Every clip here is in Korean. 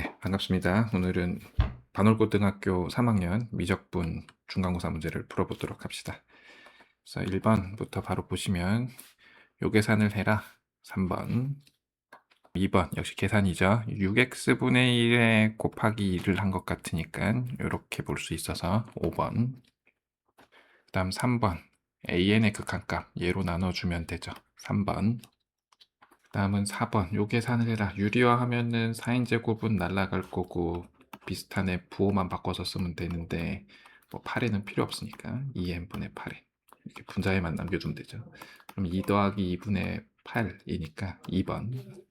네, 반갑습니다. 오늘은 반월고등학교 3학년 미적분 중간고사 문제를 풀어보도록 합시다. 그래서 1번부터 바로 보시면 요 계산을 해라 3번, 2번 역시 계산이죠. 6x분의 1에 곱하기 2를 한 것 같으니까 이렇게 볼 수 있어서 5번, 그 다음 3번 an의 극한값 얘로 나눠주면 되죠. 3번, 다음은 4번. 요 계산을 해라. 유리화 하면은 4인제곱은 날라갈 거고 비슷한 애 부호만 바꿔서 쓰면 되는데 뭐 8에는 필요 없으니까 2n분의 8에 이렇게 분자에만 남겨두면 되죠. 그럼 2 더하기 2분의 8이니까 2번.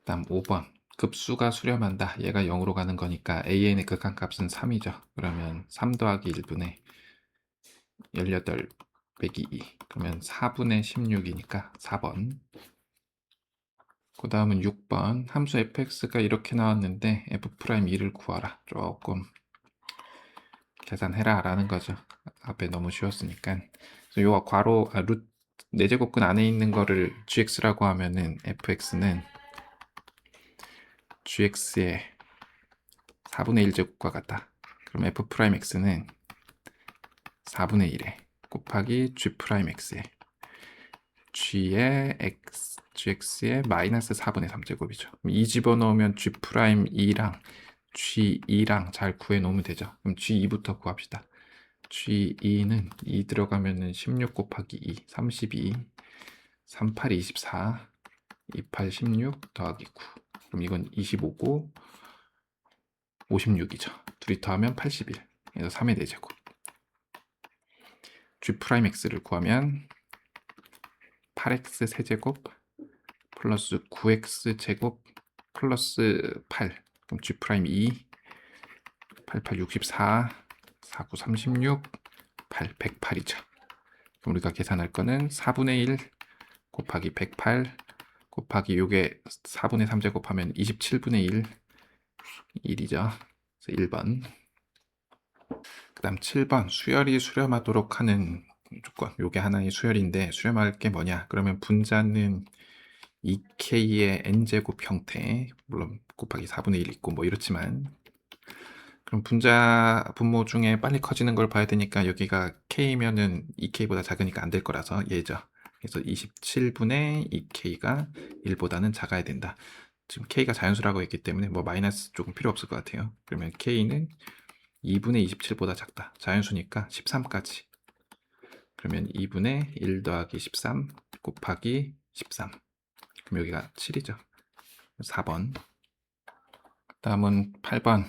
다음 5번. 급수가 수렴한다. 얘가 0으로 가는 거니까 an의 극한값은 3이죠. 그러면 3 더하기 1분의 18 빼기 2. 그러면 4분의 16이니까 4번. 그 다음은 6번 함수 fx가 이렇게 나왔는데 f'2를 구하라. 조금 계산해라 라는 거죠. 앞에 너무 쉬웠으니까. 그래서 요 괄호 루트 4제곱근 안에 있는 거를 gx라고 하면은 fx는 gx의 4분의 1제곱과 같다. 그럼 f'x는 4분의 1에 곱하기 g'x에 gx의 마이너스 4분의 3제곱이죠. 이 집어넣으면 g'2랑 G2랑 잘 구해놓으면 되죠. 그럼 G2부터 구합시다. G2는 2 들어가면은 16 곱하기 2, 32, 38, 24, 28, 16 더하기 9. 그럼 이건 25고 56이죠. 둘이 더하면 81. 그래서 3의 4제곱. G'X를 구하면 8x 세제곱 플러스 9x 제곱 플러스 8. 그럼 G'2 88, 64, 49, 36, 8, 108이죠. 그럼 우리가 계산할 거는 4분의 1 곱하기 108 곱하기 요게 4분의 3제곱하면 27분의 1, 1이죠. 그래서 1번. 그 다음 7번 수열이 수렴하도록 하는 조건. 요게 하나의 수열인데 수렴할 게 뭐냐. 그러면 분자는 2k의 n제곱 형태, 물론 곱하기 4분의 1 있고 뭐 이렇지만 그럼 분자 분모 중에 빨리 커지는 걸 봐야 되니까 여기가 k면은 2k보다 작으니까 안 될 거라서 얘죠. 그래서 27분의 2k가 1보다는 작아야 된다. 지금 k가 자연수라고 했기 때문에 뭐 마이너스 조금 필요 없을 것 같아요. 그러면 k는 2분의 27보다 작다. 자연수니까 13까지. 그러면 2분의 1 더하기 13 곱하기 13. 그럼 여기가 7이죠. 4번. 다음은 8번.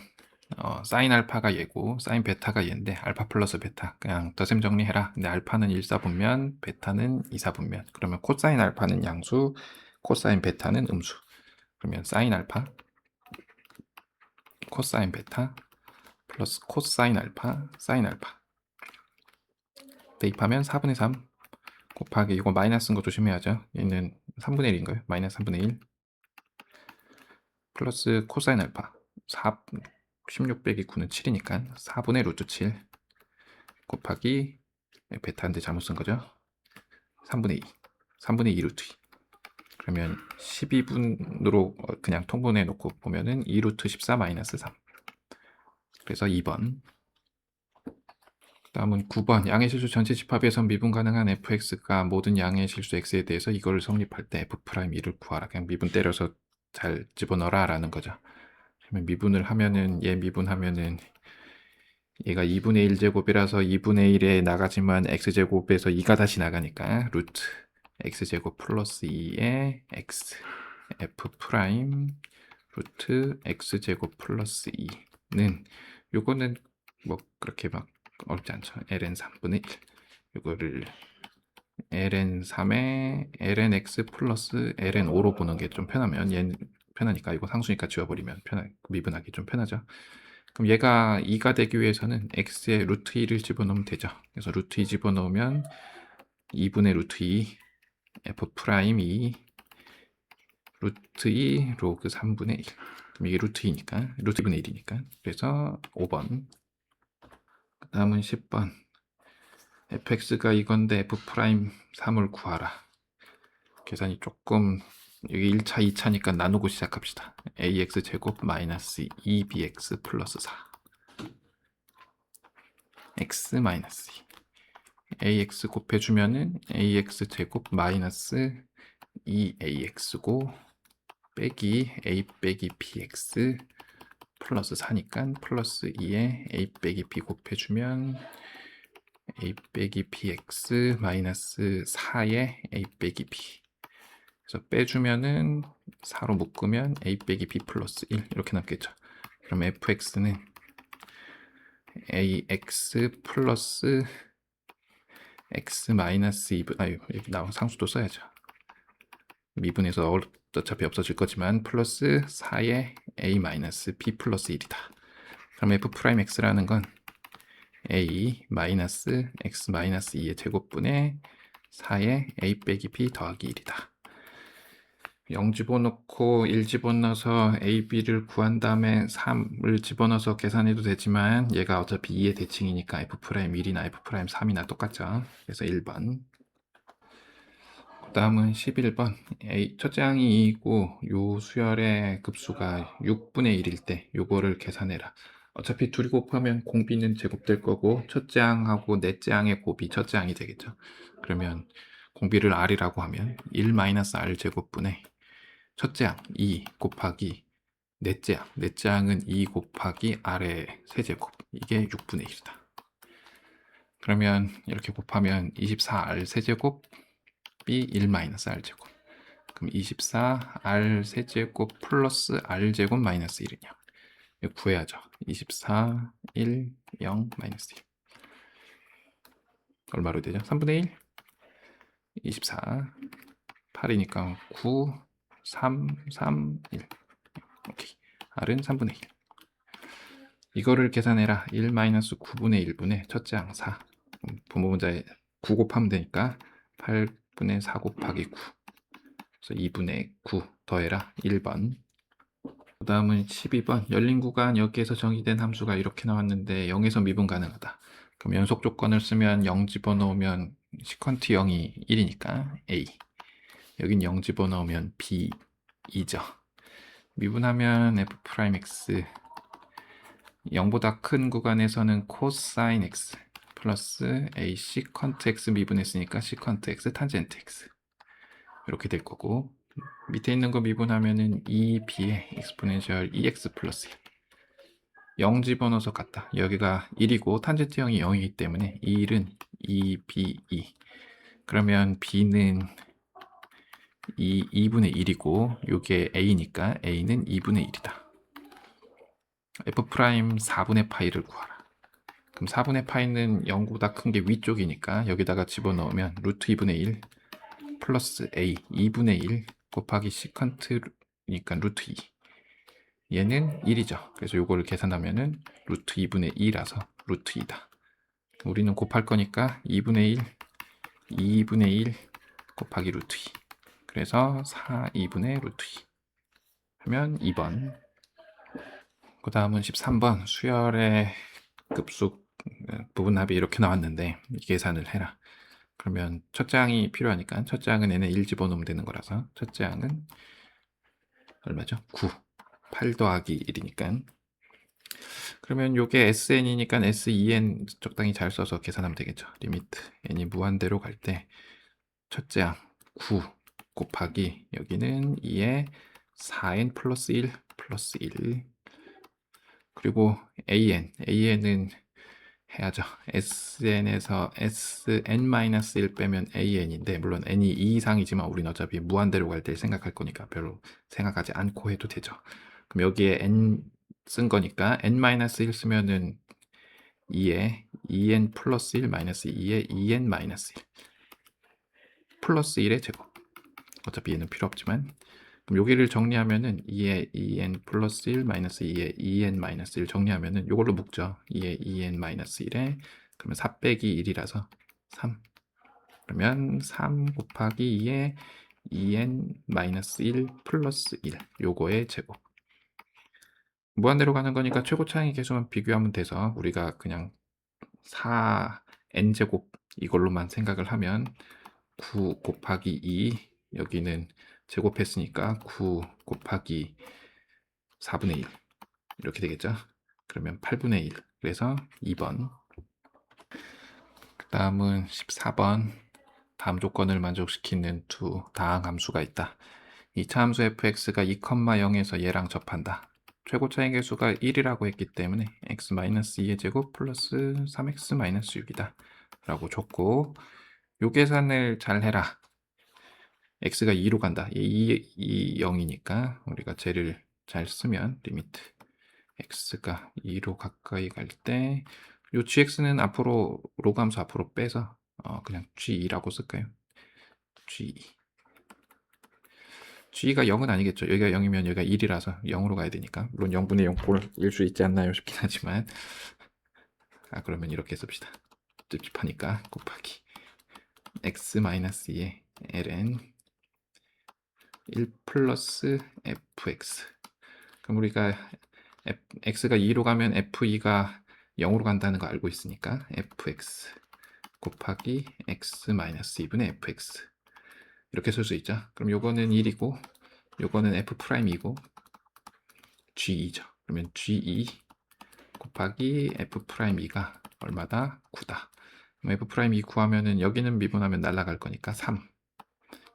사인 알파가 얘고 사인 베타가 얘인데 알파 플러스 베타 그냥 더셈 정리해라. 근데 알파는 1사분면 베타는 2사분면. 그러면 코사인 알파는 양수, 코사인 베타는 음수. 그러면 사인 알파 코사인 베타 플러스 코사인 알파 사인 알파 대입하면 4분의 3 곱하기 이거 마이너스인 거 조심해야죠. 얘는 3분의 1인가요? 마이너스 3분의 1 플러스 코사인 알파 16 빼기 9는 7이니까 4분의 루트 7 곱하기 베타인데 잘못 쓴 거죠. 3분의 2 3분의 2 루트 2 그러면 12분으로 그냥 통분해 놓고 보면은 2 루트 14 마이너스 3 그래서 2번. 다음은 9번 양의 실수 전체 집합에서 미분 가능한 fx가 모든 양의 실수 x에 대해서 이걸 성립할 때 f'2를 구하라. 그냥 미분 때려서 잘 집어넣어라 라는 거죠. 그러면 미분을 하면은 얘 미분하면은 얘가 2분의 1제곱이라서 2분의 1에 나가지만 x제곱에서 2가 다시 나가니까 루트 x제곱 플러스 2의 x f 프라임 루트 x제곱 플러스 2는 요거는 뭐 그렇게 막 어렵지 않죠. ln 3분의 1 요거를 ln 3에 ln x 플러스 ln 5로 보는 게 좀 편하면 얘는 편하니까 이거 상수니까 지워버리면 미분하기 좀 편하죠. 그럼 얘가 2가 되기 위해서는 x에 루트 2를 집어넣으면 되죠. 그래서 루트 2 집어넣으면 2분의 루트 2 f 프라임 2 루트 2 로그 3분의 1 그럼 이게 루트 2니까 루트 2분의 1이니까 그래서 5번. 그 다음은 10번 fx가 이건데 f 프라임 3을 구하라. 계산이 조금 여기 1차, 2차니까 나누고 시작합시다. ax 제곱 마이너스 2bx 플러스 4 x 마이너스 2 ax 곱해주면은 ax 제곱 마이너스 2ax고 빼기 a 빼기 bx 플러스 4니까 플러스 2에 a 빼기 b 곱해주면 a 빼기 bx 마이너스 4에 a 빼기 b, 그래서 빼주면은 4로 묶으면 a 빼기 b 플러스 1 이렇게 남겠죠. 그럼 fx는 ax 플러스 x 마이너스 2분, 여기 나온 상수도 써야죠. 미분에서 어차피 없어질 거지만 플러스 4에 a 마이너스 b 플러스 1이다. 그럼 f 프라임 x라는 건 a 마이너스 x 마이너스 2의 제곱분의 4에 a 빼기 b 더하기 1이다. 0 집어넣고 1 집어넣어서 a, b를 구한 다음에 3을 집어넣어서 계산해도 되지만 얘가 어차피 2의 대칭이니까 f'1이나 f'3이나 똑같죠. 그래서 1번. 그 다음은 11번. 첫째 항이 2이고 요 수열의 급수가 6분의 1일 때 요거를 계산해라. 어차피 둘이 곱하면 공비는 제곱될 거고 첫째 항하고 넷째 항의 곱이 첫째 항이 되겠죠. 그러면 공비를 r이라고 하면 1-r 제곱분의 첫째 항 2 곱하기 넷째 항, 넷째 항은 2 곱하기 r의 세제곱, 이게 6분의 1이다. 그러면 이렇게 곱하면 24r 세제곱 b 1-r 제곱, 그럼 24r 세제곱 플러스 r 제곱 마이너스 1이냐, 이거 구해야죠. 24, 1, 0, 마이너스 1 얼마로 되죠? 3분의 1, 24, 8이니까 9, 3, 3, 1. 오케이. r은 3분의 1. 이거를 계산해라. 1-9분의 1분의 첫째 항 4. 분모분자에 9 곱하면 되니까 8분의 4 곱하기 9. 그래서 2분의 9 더해라. 1번. 그 다음은 12번. 열린 구간 여기에서 정의된 함수가 이렇게 나왔는데 0에서 미분 가능하다. 그럼 연속 조건을 쓰면 0 집어넣으면 시컨트 0이 1이니까 A. 여긴 0 집어넣으면 B 2죠. 미분하면 f'x 0보다 큰 구간에서는 코사인 x 플러스 a 시컨트 x 미분했으니까 시컨트 x 탄젠트 x 이렇게 될 거고, 밑에 있는 거 미분하면은 2b의 exponential ex 플러스 0 집어넣어서 같다. 여기가 1이고 탄젠트 0이 0이기 때문에 이 1은 2b2. 그러면 b는 2분의 1이고 요게 a니까 a는 2분의 1이다. f 프라임 4분의 파이를 구하라. 그럼 4분의 파이는 0보다 큰 게 위쪽이니까 여기다가 집어넣으면 루트 2분의 1 플러스 a 2분의 1 곱하기 시컨트니까 루트 2. 얘는 1이죠. 그래서 요거를 계산하면은 루트 2분의 2라서 루트 2다. 우리는 곱할 거니까 2분의 1, 2분의 1 곱하기 루트 2. 그래서 4, 2분의 루트 2 하면 2번. 그 다음은 13번. 수열의 급수 부분합이 이렇게 나왔는데 이 계산을 해라. 그러면 첫째 항이 필요하니까 첫째 항은 n에 1 집어넣으면 되는 거라서 첫째 항은 얼마죠? 9. 8 더하기 1이니까. 그러면 요게 sn이니까 sen 적당히 잘 써서 계산하면 되겠죠. 리미트 n이 무한대로 갈 때 첫째 항 9 곱하기 여기는 2에 4n 플러스 1 플러스 1, 그리고 an은 해야죠. sn에서 sn-1 빼면 an인데, 물론 n이 2 이상이지만 우리는 어차피 무한대로 갈 때 생각할 거니까 별로 생각하지 않고 해도 되죠. 그럼 여기에 n 쓴 거니까 n-1 쓰면은 2에 2n 플러스 1 마이너스 2에 2n 마이너스 1 플러스 1의 제곱. 어차피 얘는 필요 없지만, 그럼 여기를 정리하면은 2에 2n 플러스 1 마이너스 2에 2n 마이너스 1 정리하면은 요걸로 묶죠. 2에 2n 마이너스 1에 그러면 4 빼기 1이라서 3. 그러면 3 곱하기 2에 2n 마이너스 1 플러스 1 요거의 제곱. 무한대로 가는 거니까 최고차항의 계수만 비교하면 돼서 우리가 그냥 4n제곱 이걸로만 생각을 하면 9 곱하기 2, 여기는 제곱했으니까 9 곱하기 4분의 1 이렇게 되겠죠. 그러면 8분의 1. 그래서 2번. 그 다음은 14번. 다음 조건을 만족시키는 두 다항 함수가 있다. 2차 함수 fx가 2,0에서 얘랑 접한다. 최고 차이 계수가 1이라고 했기 때문에 x-2의 제곱 플러스 3x-6이다 라고 줬고, 요 계산을 잘 해라. x가 2로 간다. 0이니까 우리가 쟤를 잘 쓰면 리미트 x가 2로 가까이 갈 때 요 gx는 앞으로 로그 함수 앞으로 빼서 그냥 g2라고 쓸까요? g2. g가 0은 아니겠죠. 여기가 0이면 여기가 1이라서 0으로 가야 되니까. 물론 0분의 0꼴일 수 있지 않나요? 싶긴 하지만 그러면 이렇게 씁시다. 찝찝하니까 곱하기 x-2의 ln 1 플러스 fx. 그럼 우리가 x가 2로 가면 f2가 0으로 간다는 거 알고 있으니까 fx 곱하기 x-2분의 fx 이렇게 쓸 수 있죠. 그럼 요거는 1이고 요거는 f'이고 g2죠. 그러면 g2 곱하기 f'2가 얼마다? 9다. 그럼 f'2 구하면은 여기는 미분하면 날아갈 거니까 3.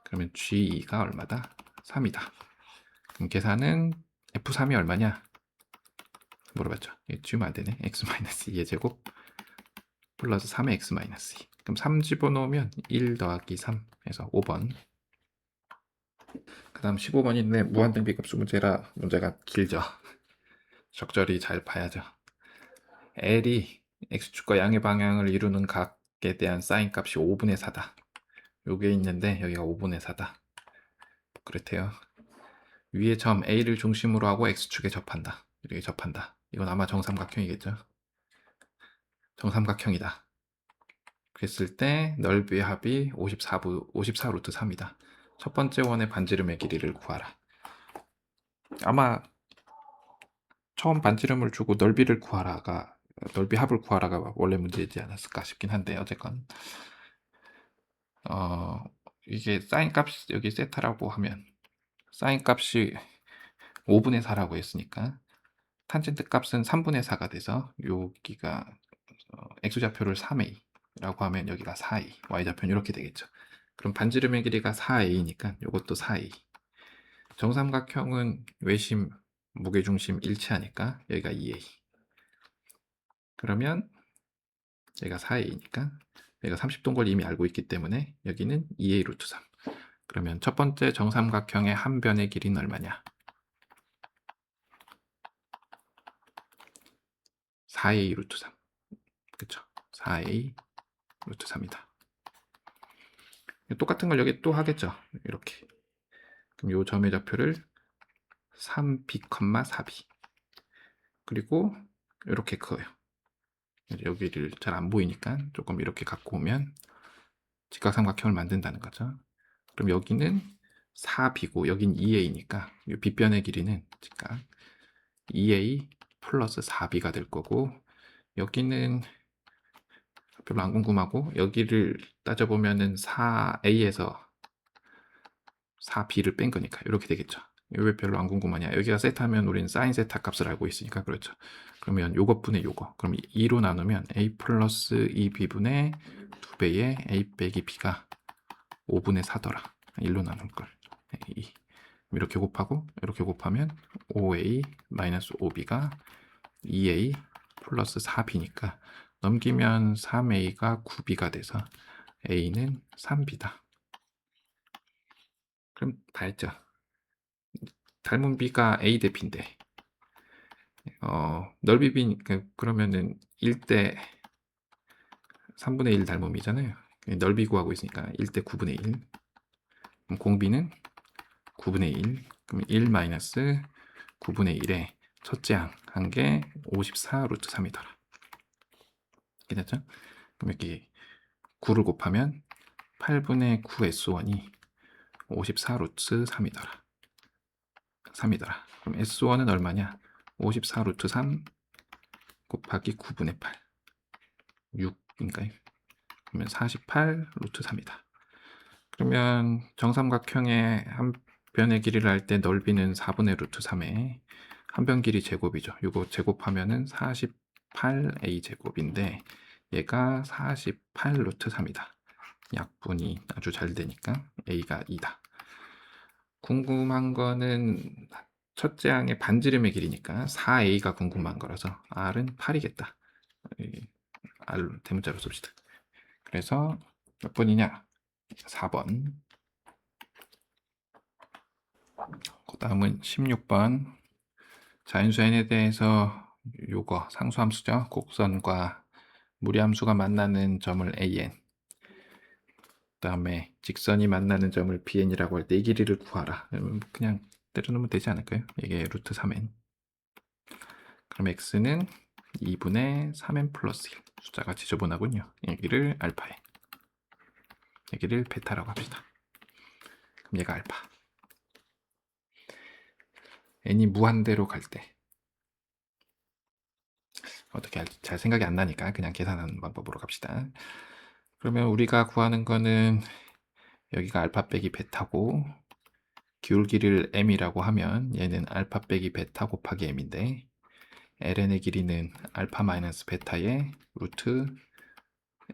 그러면 g2가 얼마다? 3이다. 그럼 계산은 f3이 얼마냐? 물어봤죠. 이거 지우면 안 되네. x-2의 제곱 플러스 3의 x-2. 그럼 3 집어넣으면 1 더하기 3 해서 5번. 그 다음 15번인데 무한등비급수 문제라 문제가 길죠. 적절히 잘 봐야죠. L이 x축과 양의 방향을 이루는 각에 대한 사인 값이 5분의 4다. 요게 있는데 여기가 5분의 4다. 그렇대요. 위의 점 A를 중심으로 하고 x축에 접한다. 이렇게 접한다. 이건 아마 정삼각형이겠죠. 정삼각형이다. 그랬을 때 넓이의 합이 54 루트 3이다. 첫 번째 원의 반지름의 길이를 구하라. 아마 처음 반지름을 주고 넓이를 구하라가 넓이 합을 구하라가 원래 문제이지 않았을까 싶긴 한데 어쨌건 이게 사인 값이 여기 세타라고 하면 사인 값이 5분의 4라고 했으니까 탄젠트 값은 3분의 4가 돼서 여기가 x좌표를 3a라고 하면 여기가 4a, y좌표는 이렇게 되겠죠. 그럼 반지름의 길이가 4a니까 이것도 4a. 정삼각형은 외심, 무게중심 일치하니까 여기가 2a. 그러면 여기가 4a니까 여기가 30도인 이미 알고 있기 때문에 여기는 2a 루트 3. 그러면 첫 번째 정삼각형의 한 변의 길이는 얼마냐? 4a 루트 3. 그쵸? 4a 루트 3이다. 똑같은 걸 여기 또 하겠죠. 이렇게. 그럼 요 점의 좌표를 3b, 4b. 그리고 이렇게 커요. 여기를 잘 안 보이니까 조금 이렇게 갖고 오면 직각삼각형을 만든다는 거죠. 그럼 여기는 4b고 여긴 2a니까 이 빗변의 길이는 직각 2a 플러스 4b가 될 거고, 여기는 별로 안 궁금하고 여기를 따져보면은 4a에서 4b를 뺀 거니까 이렇게 되겠죠. 왜 별로 안 궁금하냐? 여기가 세타면 우리는 사인 세타 값을 알고 있으니까 그렇죠. 그러면 요것분의 요거. 그럼 2로 나누면 a 플러스 2b분의 2배의 a 빼기 b가 5분의 4더라. 1로 나눌 걸. 2. 이렇게 곱하고 이렇게 곱하면 5a 마이너스 5b가 2a 플러스 4b니까 넘기면 3a가 9b가 돼서 a는 3b다. 그럼 다 했죠. 닮은 b가 a 대 b인데 넓이 b 그러면은 1대 3분의 1 닮음이잖아요. 넓이 구하고 있으니까 1대 9분의 1. 그럼 공비는 9분의 1. 그럼 1 마이너스 9분의 1에 첫째 한 게 54 루트 3이더라. 이렇게 됐죠? 그럼 여기 9를 곱하면 8분의 9 S1이 54 루트 3이더라. 3이더라. 그럼 S1은 얼마냐? 54 루트 3 곱하기 9분의 8. 6인가요? 그러면 48 루트 3이다. 그러면 정삼각형의 한 변의 길이를 할 때 넓이는 4분의 루트 3에 한 변 길이 제곱이죠. 이거 제곱하면은 48a 제곱인데 얘가 48 루트 3이다. 약분이 아주 잘 되니까 a가 2다. 궁금한 거는 첫째 항의 반지름의 길이니까 4a가 궁금한 거라서 r은 8이겠다. r 대문자로 씁시다. 그래서 몇 번이냐? 4번. 그 다음은 16번. 자연수 n에 대해서 요거 상수함수죠. 곡선과 무리함수가 만나는 점을 an, 그 다음에 직선이 만나는 점을 bn이라고 할 때 이 길이를 구하라. 그냥 때려놓으면 되지 않을까요? 이게 루트 3n. 그럼 x는 2분의 3n 플러스 1. 숫자가 지저분하군요. 여기를 알파에, 여기를 베타라고 합시다. 그럼 얘가 알파. n이 무한대로 갈 때 어떻게 할지 잘 생각이 안 나니까 그냥 계산하는 방법으로 갑시다. 그러면 우리가 구하는 거는 여기가 알파 빼기 베타고 기울기를 m이라고 하면 얘는 알파 빼기 베타 곱하기 m인데 ln의 길이는 알파 마이너스 베타의 루트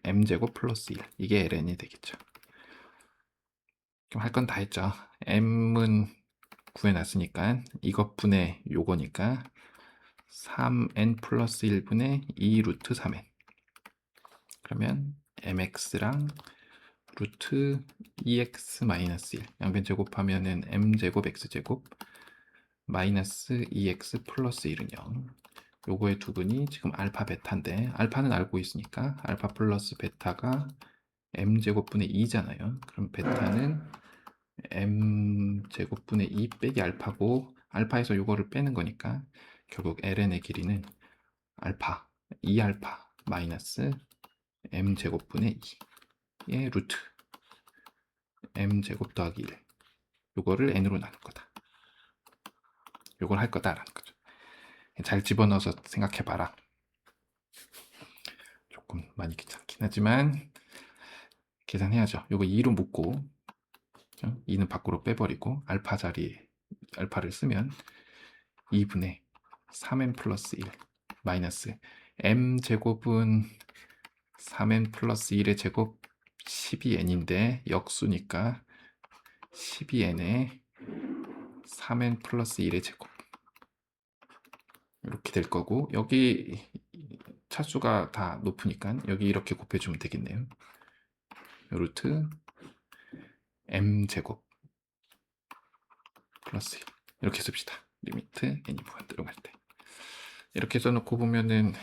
m제곱 플러스 1. 이게 ln이 되겠죠. 그럼 할 건 다 했죠. m은 구해놨으니까 이것분의 요거니까 3n 플러스 1분의 2 루트 3n. 그러면 mx랑 루트 2x 마이너스 1 양변 제곱하면은 m제곱 x제곱 마이너스 2x 플러스 1은 0. 요거의 두근이 지금 알파 베타인데 알파는 알고 있으니까 알파 플러스 베타가 m제곱분의 2잖아요. 그럼 베타는 m제곱분의 2 빼기 알파고 알파에서 요거를 빼는 거니까 결국 ln의 길이는 알파 2알파 마이너스 m제곱분의 2의 루트 m제곱 더하기 1 요거를 n으로 나눌 거다. 요걸 할 거다라는 거죠. 잘 집어넣어서 생각해봐라. 조금 많이 귀찮긴 하지만 계산해야죠. 요거 2로 묶고 2는 밖으로 빼버리고 알파 자리에 알파를 쓰면 2분의 3n 플러스 1 마이너스 m제곱은 3n 플러스 1의 제곱 12n인데 역수니까 12n에 3n 플러스 1의 제곱 이렇게 될 거고 여기 차수가 다 높으니까 여기 이렇게 곱해주면 되겠네요. 루트 m제곱 플러스 1 이렇게 씁시다. 리미트 n이 무한대로 갈 때 이렇게 써놓고 보면은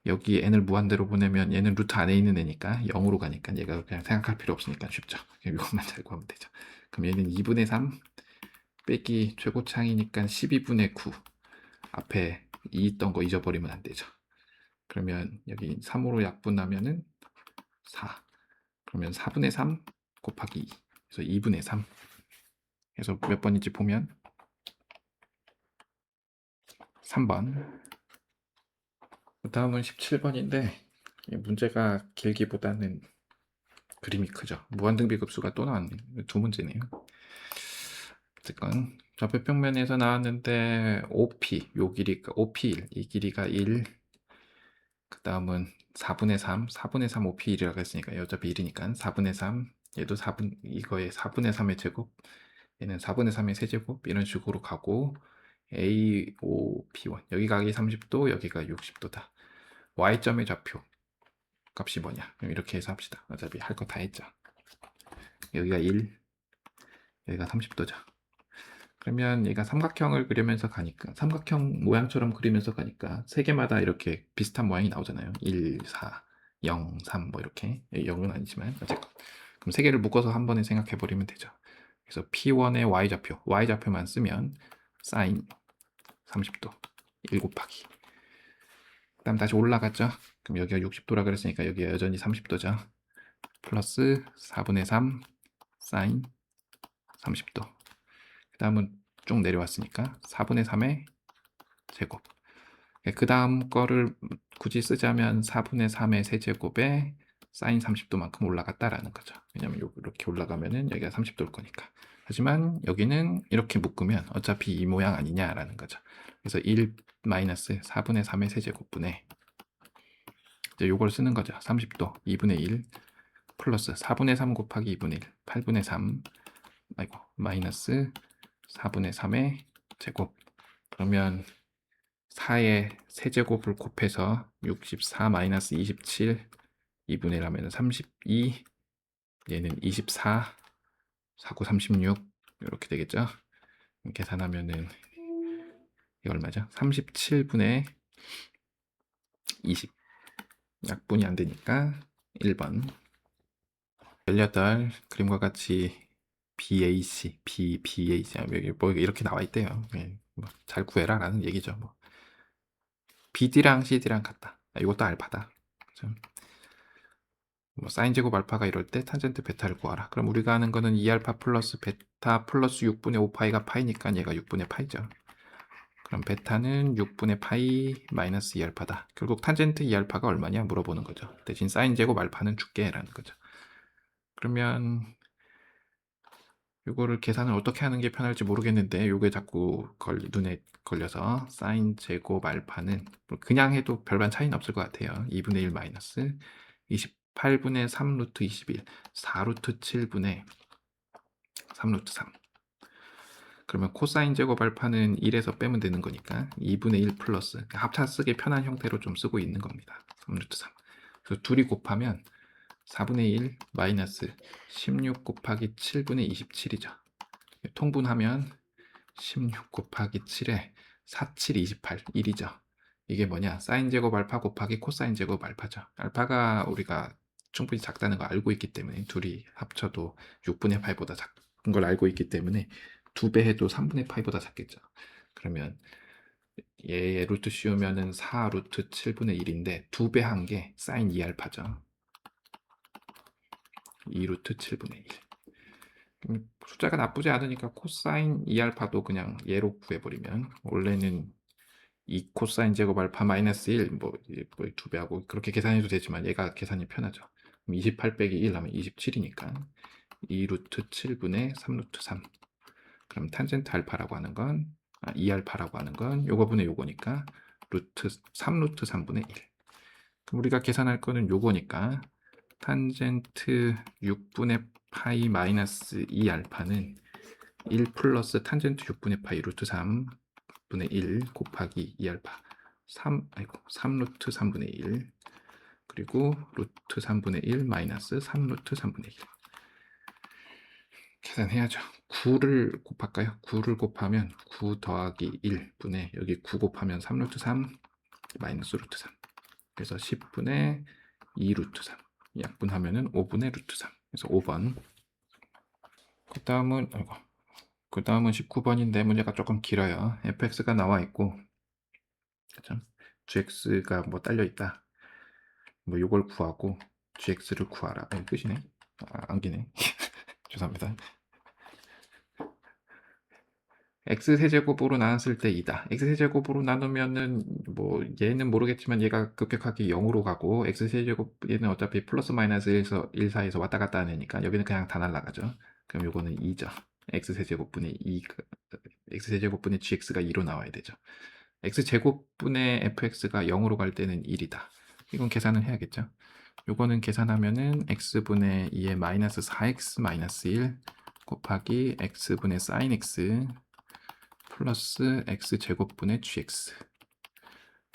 여기 n을 무한대로 보내면 얘는 루트 안에 있는 애니까 0으로 가니까 얘가 그냥 생각할 필요 없으니까 쉽죠. 이것만 잘 구하면 되죠. 그럼 얘는 2분의 3 빼기 최고차이니까 12분의 9 앞에 2 있던 거 잊어버리면 안 되죠. 그러면 여기 3으로 약분하면은 4 그러면 4분의 3 곱하기 2 그래서 2분의 3 그래서 몇 번인지 보면 3번. 그 다음은 17번인데 문제가 길기보다는 그림이 크죠. 무한등비급수가 또 나왔네요. 두 문제네요. 어쨌건 좌표평면에서 나왔는데 OP 요 길이가 OP1 이 길이가 1. 그 다음은 4분의 3 4분의 3 OP1이라고 했으니까 어차피 1이니까 4분의 3 얘도 4분 이거의 4분의 3의 제곱 얘는 4분의 3의 세제곱 이런 식으로 가고 AOP1 여기 각이 30도 여기가 60도다. Y점의 좌표 값이 뭐냐 그럼 이렇게 해서 합시다. 어차피 할 거 다 했죠. 여기가 1 여기가 30도죠. 그러면 얘가 삼각형을 그리면서 가니까 삼각형 모양처럼 그리면서 가니까 세 개마다 이렇게 비슷한 모양이 나오잖아요. 1, 4, 0, 3 뭐 이렇게 0은 아니지만 어쨌건 그럼 세 개를 묶어서 한 번에 생각해 버리면 되죠. 그래서 P1의 Y좌표만 쓰면 사인 30도 1 곱하기 그 다음 다시 올라갔죠. 그럼 여기가 60도라 그랬으니까 여기가 여전히 30도죠. 플러스 4분의 3 사인 30도 그 다음은 쭉 내려왔으니까 4분의 3의 제곱 그 다음 거를 굳이 쓰자면 4분의 3의 세제곱에 사인 30도만큼 올라갔다라는 거죠. 왜냐면 이렇게 올라가면은 여기가 30도일 거니까. 하지만 여기는 이렇게 묶으면 어차피 이 모양 아니냐라는 거죠. 그래서 1 마이너스 4분의 3의 세제곱분에 이제 요걸 쓰는 거죠. 30도 2분의 1 플러스 4분의 3 곱하기 2분의 1 8분의 3 아이고 마이너스 4분의 3의 제곱. 그러면 4의 세제곱을 곱해서 64 마이너스 27 2분의 1 하면 32 얘는 24 4, 9, 36 이렇게 되겠죠. 계산하면은 이게 얼마죠? 37분의 20 약분이 안 되니까 1번 18 그림과 같이 BAC, BBAC 여기 뭐 이렇게 나와 있대요. 뭐잘 구해라 라는 얘기죠. 뭐 BD랑 CD랑 같다. 이것도 알파다. 그렇죠? 뭐 사인 제곱 알파가 이럴 때 탄젠트 베타를 구하라. 그럼 우리가 하는 거는 2알파 플러스 베타 플러스 6분의 5파이가 파이니까 얘가 6분의 파이죠. 그럼 베타는 6분의 파이 마이너스 2알파다. 결국 탄젠트 2알파가 얼마냐 물어보는 거죠. 대신 사인 제곱 알파는 줄게 라는 거죠. 그러면 이거를 계산을 어떻게 하는 게 편할지 모르겠는데 요게 자꾸 눈에 걸려서 사인 제곱 알파는 그냥 해도 별반 차이는 없을 것 같아요. 2분의 1 마이너스 28분의 3 루트 21 4 루트 7분의 3 루트 3 그러면 코사인 제곱 알파는 1에서 빼면 되는 거니까 2분의 1 플러스 합차 쓰기 편한 형태로 좀 쓰고 있는 겁니다. 3 루트 3 그래서 둘이 곱하면 4분의 1 마이너스 16 곱하기 7분의 27이죠. 통분하면 16 곱하기 7에 4, 7, 28, 1이죠. 이게 뭐냐? 사인 제곱 알파 곱하기 코사인 제곱 알파죠. 알파가 우리가 충분히 작다는 걸 알고 있기 때문에 둘이 합쳐도 6분의 8보다 작은 걸 알고 있기 때문에 2배 해도 3분의 8보다 작겠죠. 그러면 얘 루트 씌우면은 4 루트 7분의 1인데 2배 한 게 사인 2알파죠. 2 루트 7분의 1. 숫자가 나쁘지 않으니까 코사인 2알파도 그냥 얘로 구해버리면 원래는 2 코사인 제곱 알파 마이너스 1 뭐 2배하고 그렇게 계산해도 되지만 얘가 계산이 편하죠. 28 빼기 1 하면 27이니까 2 루트 7분의 3 루트 3 그럼 탄젠트 알파라고 하는 건 2알파라고 하는 건 요거 분의 요거니까 루트 3 루트 3분의 1 그럼 우리가 계산할 거는 요거니까 탄젠트 6분의 파이 마이너스 2알파는 1 플러스 탄젠트 6분의 파이 루트 3분의 1 곱하기 2알파 3 루트 3분의 1 그리고 루트 3분의 1 마이너스 3 루트 3분의 1 계산해야죠. 9를 곱할까요? 9를 곱하면 9 더하기 1분의 여기 9 곱하면 3 루트 3 마이너스 루트 3 그래서 10분의 2 루트 3 약분하면은 5분의 루트 3 그래서 5번 그 다음은 19번인데 문제가 조금 길어요. fx가 나와 있고 그죠? gx가 뭐 딸려 있다. 뭐 요걸 구하고 gx를 구하라. 끝이네. 안기네. 죄송합니다. x 세제곱으로 나눴을 때 2다. x 세제곱으로 나누면은 뭐 얘는 모르겠지만 얘가 급격하게 0으로 가고 x 세제곱 얘는 어차피 플러스 마이너스 1에서 1 사이에서 왔다 갔다 하니까 여기는 그냥 다 날라가죠. 그럼 요거는 2죠. x 세제곱분의 2 x 세제곱분의 gx가 2로 나와야 되죠. x 제곱분의 fx가 0으로 갈 때는 1이다. 이건 계산을 해야겠죠. 요거는 계산하면은 x분의 2의 마이너스 4x 마이너스 1 곱하기 x분의 sin x 플러스 x 제곱분의 gx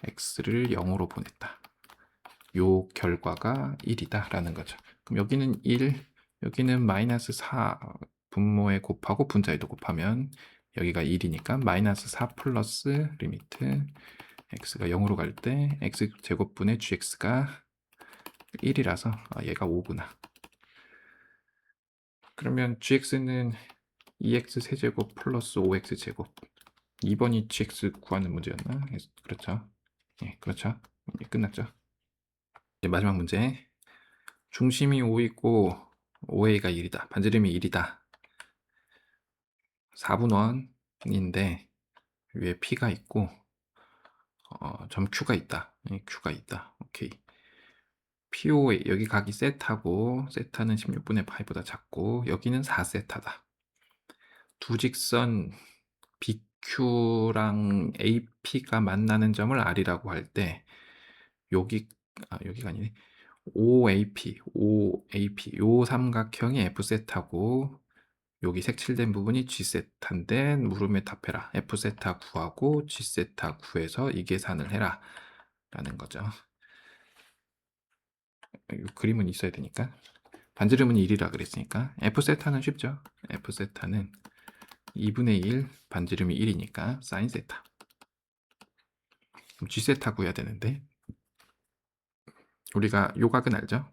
x를 0으로 보냈다. 요 결과가 1이다 라는 거죠. 그럼 여기는 1 여기는 마이너스 4 분모에 곱하고 분자에도 곱하면 여기가 1이니까 마이너스 4 플러스 리미트 x가 0으로 갈 때 x 제곱분의 gx가 1이라서 얘가 5구나. 그러면 gx는 2x 세제곱 플러스 5x 제곱 2번이 gx 구하는 문제였나? 그렇죠. 예, 그렇죠. 끝났죠. 이제 마지막 문제. 중심이 5이고 5a가 1이다. 반지름이 1이다. 4분원인데 위에 p가 있고 점 q가 있다. q가 있다. 오케이. POA 여기 각이 세타고 세타는 16분의 파이보다 작고 여기는 4세타다. 두 직선 BQ랑 AP가 만나는 점을 R이라고 할 때 여기가 아니네. OAP 요 삼각형이 F세타고 여기 색칠된 부분이 G세타인데 물음에 답해라. F세타 구하고 G세타 구해서 이 계산을 해라 라는 거죠. 이 그림은 있어야 되니까. 반지름은 1이라 그랬으니까 F세타는 쉽죠. F세타는 2분의 1 반지름이 1이니까 사인 세타. 그럼 G세타 구해야 되는데 우리가 요각은 알죠?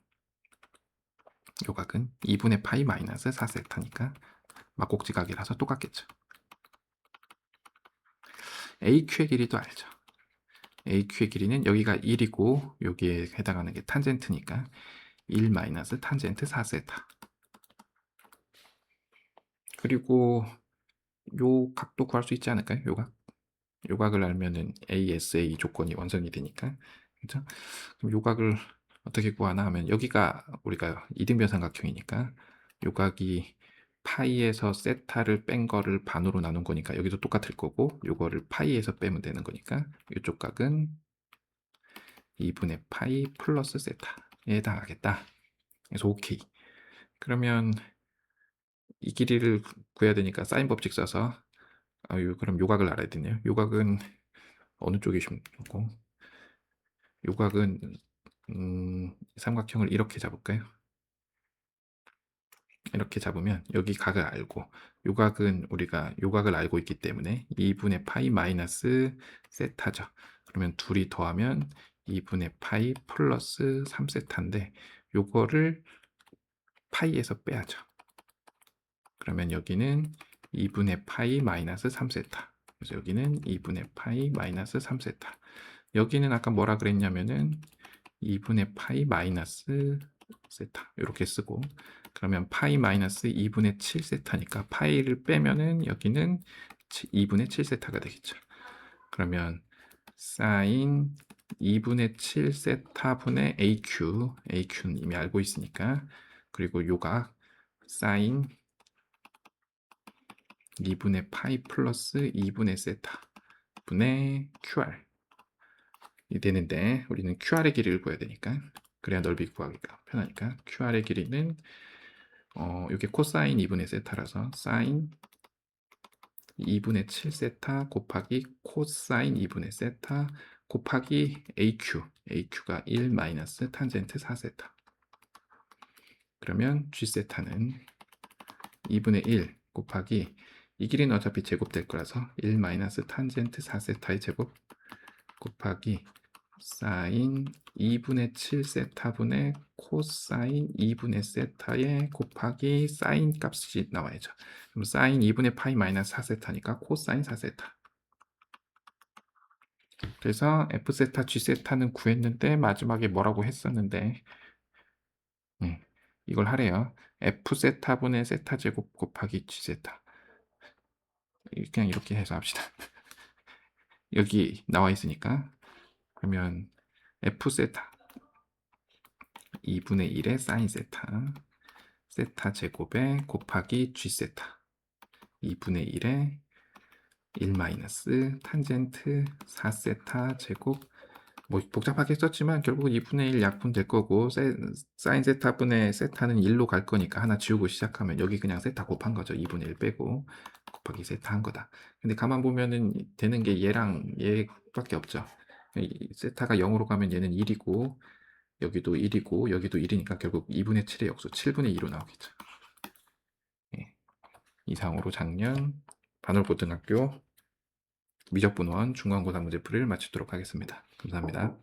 요각은 2분의 파이 마이너스 4세타니까 막곡지각이라서 똑같겠죠. AQ의 길이도 알죠. AQ의 길이는 여기가 1이고 여기에 해당하는 게 탄젠트니까 1 마이너스 탄젠트 4세타. 그리고 요 각도 구할 수 있지 않을까요? 요각. 요각을 알면은 ASA 조건이 완성이 되니까. 그죠? 그럼 요각을 어떻게 구하나 하면 여기가 우리가 이등변 삼각형이니까 요각이 파이에서 세타를 뺀 거를 반으로 나눈 거니까 여기도 똑같을 거고 요거를 파이에서 빼면 되는 거니까 이쪽 각은 2분의 파이 플러스 세타에 해당하겠다. 그래서 오케이. 그러면 이 길이를 구해야 되니까 사인 법칙 써서 그럼 요각을 알아야 되네요. 요각은 어느 쪽이시면 고 요각은 삼각형을 이렇게 잡을까요? 이렇게 잡으면 여기 각을 알고 요각은 우리가 요각을 알고 있기 때문에 2분의 파이 마이너스 세타죠. 그러면 둘이 더하면 2분의 파이 플러스 3세타인데 요거를 파이에서 빼야죠. 그러면 여기는 2분의 파이 마이너스 3세타. 그래서 여기는 2분의 파이 마이너스 3세타. 여기는 아까 뭐라 그랬냐면은 2분의 파이 마이너스 세타 이렇게 쓰고 그러면 파이 마이너스 2분의 7세타니까 파이를 빼면은 여기는 2분의 7세타가 되겠죠. 그러면 사인 2분의 7세타분의 AQ는 이미 알고 있으니까 그리고 요각 사인 2분의 파이 플러스 2분의 세타 분의 QR 이 되는데 우리는 QR의 길이를 구해야 되니까 그래야 넓이 구하기가 편하니까 QR의 길이는 이게 코사인 2분의 세타라서 사인 2분의 7세타 곱하기 코사인 2분의 세타 곱하기 AQ가 1 마이너스 탄젠트 4세타 그러면 G세타는 2분의 1 곱하기 이 길이는 어차피 제곱될 거라서 1 마이너스 탄젠트 4세타의 제곱 곱하기 사인 2분의 7세타분의 코사인 2분의 세타의 곱하기 사인 값이 나와야죠. 그럼 사인 2분의 파이 마이너스 4세타니까 코사인 4세타. 그래서 F세타, G세타는 구했는데 마지막에 뭐라고 했었는데 이걸 하래요. F세타분의 세타 제곱 곱하기 G세타. 그냥 이렇게 해서 합시다. 여기 나와 있으니까 그러면 F세타 2분의 1의 사인 세타 세타 제곱에 곱하기 G세타 2분의 1에 1 마이너스 탄젠트 4세타 제곱 뭐 복잡하게 썼지만 결국 2분의 1 약분 될 거고 사인 세타분의 세타는 1로 갈 거니까 하나 지우고 시작하면 여기 그냥 세타 곱한 거죠. 2분의 1 빼고 곱하기 세타 한 거다. 근데 가만 보면은 되는 게 얘랑 얘밖에 없죠. 세타가 0으로 가면 얘는 1이고 여기도 1이고 여기도 1이니까 결국 2분의 7의 역수 7분의 2로 나오겠죠. 예. 이상으로 작년 반월고등학교 미적분원 중간고사 문제풀이를 마치도록 하겠습니다. 감사합니다.